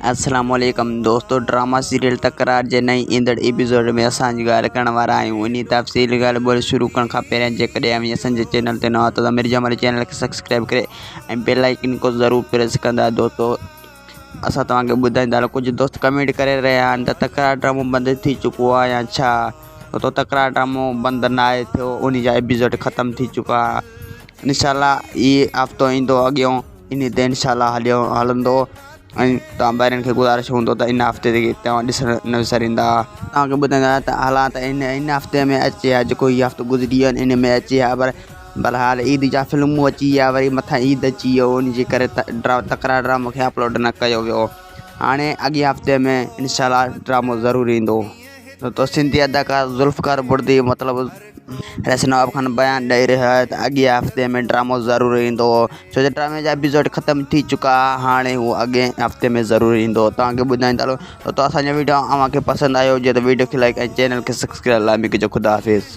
अस्सलाम वालेकुम दोस्तों, ड्रामा सीरियल तकरार जे नई ईंदड़ एपिसोड में असांजी ॻाल्हि करण वारा आहियूं। इन तफ़सील ॻाल्हि ॿोल शुरू करण खां पहिरियों जेकॾहिं अव्हां असांजे चैनल ते न आहियो त मेरे हमारे चैनल खे सब्सक्राइब करे ऐं बेल आइकन को ज़रूर प्रेस कंदा। दोस्तों असां तव्हांखे ॿुधाईंदा हलूं, कुछ दोस्त कमेंट करे रहिया आहिनि त तकरार ड्रामो बंदि थी चुको आहे या छा। तो तकरार ड्रामो बंदि न आहे थियो, उन जा एपिसोड ख़त्म थी चुका। इंशाल्लाह ये हफ़्तो ईंदो अॻियों, इन ते इंशाल्लाह हलंदो। तव्हां ॿारनि खे गुज़ारिश हूंदो त इन हफ़्ते ते तव्हां ॾिसणु न विसारींदा। तव्हांखे ॿुधाईंदा त हालात इन हफ़्ते में अचे हा, जेको हीउ हफ़्तो गुज़री वियो इन में अचे हा, पर बहरहाल ईद जा फिल्मूं अची विया, वरी मथां ईद अची वियो, उन जे करे तकरार ड्रामो खे अपलोड न कयो वियो। हाणे अॻे हफ़्ते में इंशाल्लाह ड्रामो ज़रूरु ईंदो। तो सिंधी अदाकार ज़ुल्फ़कार बुर्दी मतिलबु रसन नवाब खान बयान ॾेई रहियो आहे त अॻे हफ़्ते में ड्रामो ज़रूरु ईंदो, छो जो ड्रामे जा एपिसोड ख़त्म थी चुका। हाणे हू अॻे हफ़्ते में ज़रूरु ईंदो। तव्हांखे ॿुधाईंदा हलो त असांजो वीडियो अव्हांखे पसंदि आयो हुजे त वीडियो खे लाइक ऐं चैनल खे सब्सक्राइब लाइ बि कजो। ख़ुदा हाफ़िज़।